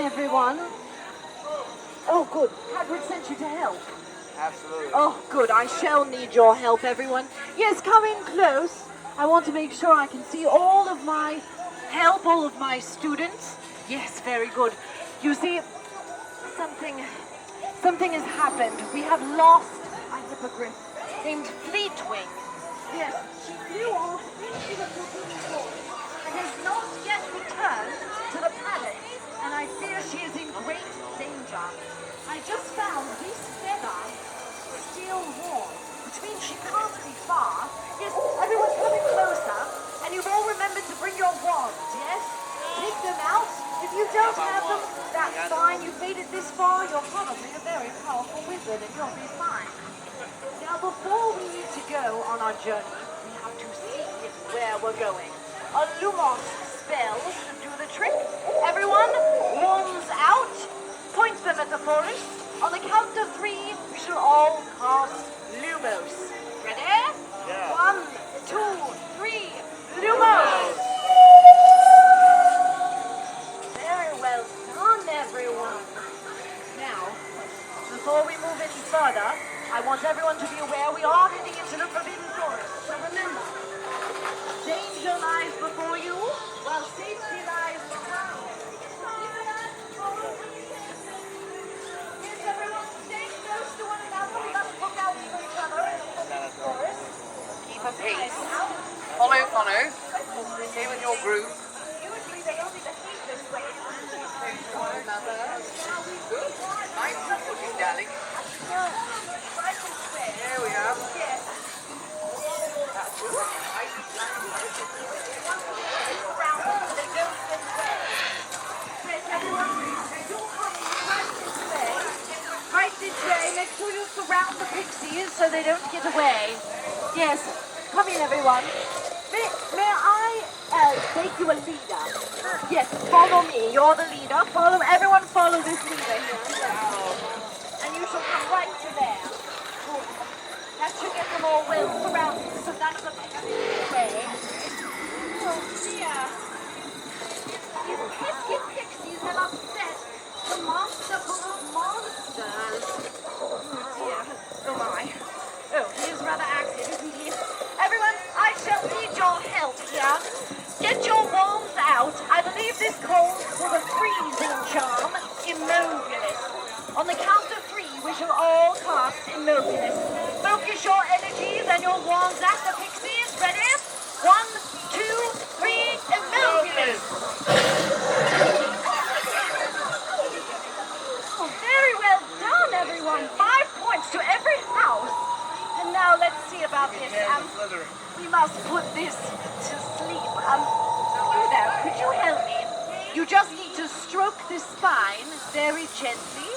Everyone. Oh, good. Hagrid sent you to help. Absolutely. Oh, good. I shall need your help, everyone. Yes, come in close. I want to make sure I can see all of my help, all of my students. Yes, very good. You see, something has happened. We have lost a hippogriff named Fleetwing. Yes, she flew off into the forbidden forest and has not yet returned to the palace. And I fear she is in great danger. I just found this feather still warm, which means she can't be far. Yes, everyone's coming closer, and you've all remembered to bring your wands, yes? Take them out. If you don't have them, that's fine. You've made it this far, you're probably a very powerful wizard, and you'll be fine. Now, before we need to go on our journey, we have to see where we're going. A Lumos spell should do the trick. Everyone, wands out. Point them at the forest. On the count of 3, we shall all cast Lumos. Ready? Yeah. 1, 2, 3. Lumos! Very well done, everyone. Now, before we move any further, I want everyone to be aware we are heading into the Forbidden Forest. So remember, danger lies before you, while safety lies behind. Yes, everyone, stay close to one another. We must look out for each other in the Forbidden Forest. Keep a pace. Follow. Stay with your group. Usually they only behave this way. One another. Good. Nice and pushing, darling. There we are. Yes. That's good. Nice and Right this way. Make sure you surround the pixies so they don't get away. Yes. Come in, everyone. May I make you a leader? Yes, follow me. You're the leader. Everyone follow this leader here. And you shall come right to there. Good. That should get them all well surrounded so none of the pixies get away. Oh dear. These pesky pixies have upset the monster full of monsters. Oh dear. Oh my. Oh, he is rather active, isn't he? Everyone, I shall need your help here. Get your wands out. I believe this calls for the freezing charm, Immobilis. On the count of 3, we shall all cast Immobilis. Focus your energies and your wands at the pixies. Ready? 1, 2, 3, Immobilis. Oh, very well done, everyone. 5 points to every house. And now let's see about this. We must put this to sleep. You there, could you help me? You just need to stroke the spine very gently,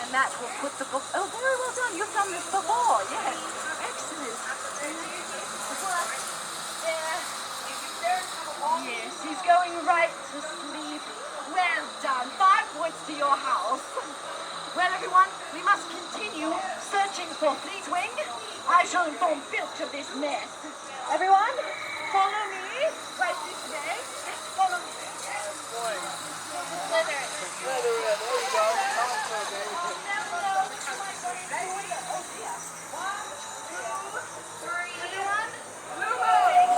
and that will put the book. Oh, very well done. You've done this before. Yes. Excellent. Yes, he's going right to sleep. Well done. 5 points to your house. Well, everyone, we must continue searching for Fleetwing. I shall inform Filch of this mess. Everyone, follow me. Right this way. Follow me. Slytherin. There we go. Oh dear. 1, 2, 3. Everyone, move on.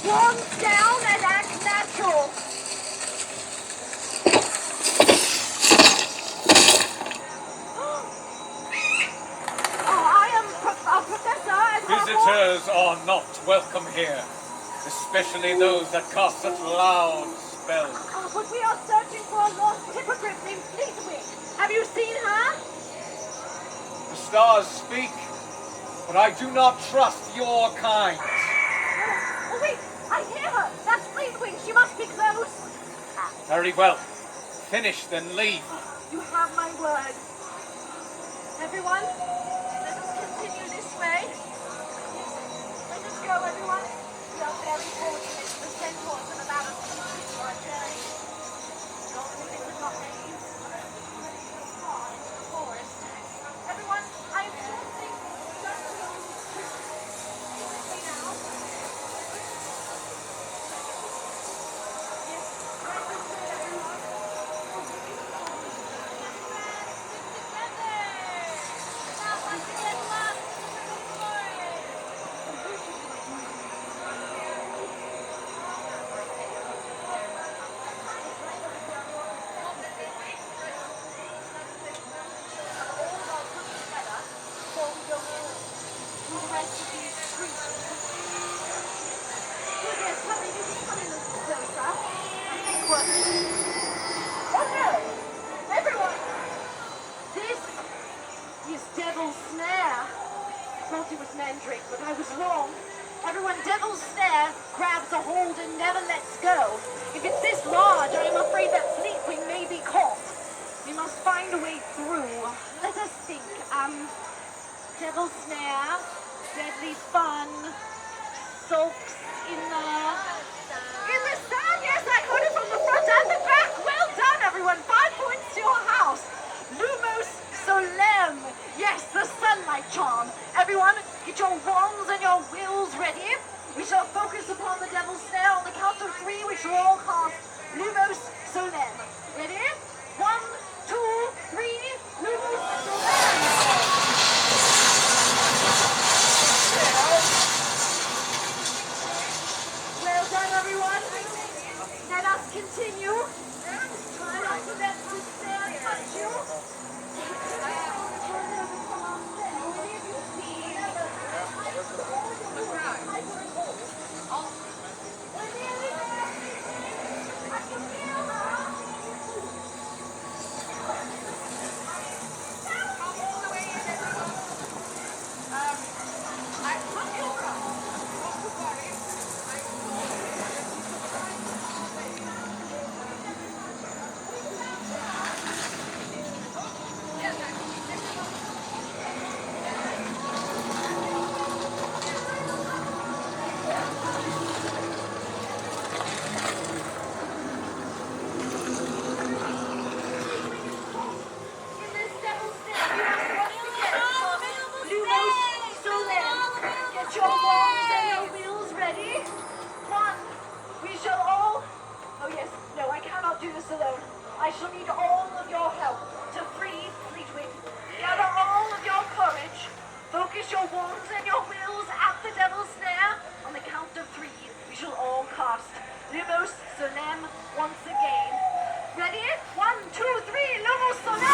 wands down and act natural. Visitors are not welcome here, especially those that cast such loud spells. Oh, but we are searching for a lost hippogriff named Fleetwing. Have you seen her? The stars speak, but I do not trust your kind. Oh, wait, I hear her. That's Fleetwing. She must be close. Very well. Finish, then leave. You have my word. Everyone, let us continue this way. Let us go, everyone. We are very fortunate. The centaurs have allowed us to continue our journey. Don't leave in the maze. Far into the forest. Everyone, I am trusting just to you. With me now. Yes, right this way, everyone. But I was wrong. Everyone, Devil's Snare grabs a hold and never lets go. If it's this large, I am afraid that Fleetwing may be caught. We must find a way through. Let us think. Devil's Snare, Deadly Fun, sulks in the sun. Yes, I heard it from the front and the back. Well done, everyone. 5 points to your house. Lumos Solem. Yes, the sunlight charm. Everyone, get your wands and your wills ready. We shall focus upon the Devil's Snare on the count of 3. We shall all cast Lumos Solem. Ready? 1, 2, 3. Lumos Solem. Well done, everyone. Let us continue. Try not to let the snare touch you. I shall need all of your help to free Fleetwing. Gather all of your courage. Focus your wands and your wills at the Devil's Snare. On the count of 3, we shall all cast Lumos Solem once again. Ready? 1, 2, 3. Lumos Solem!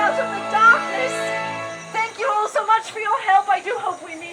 Out of the darkness, help we need.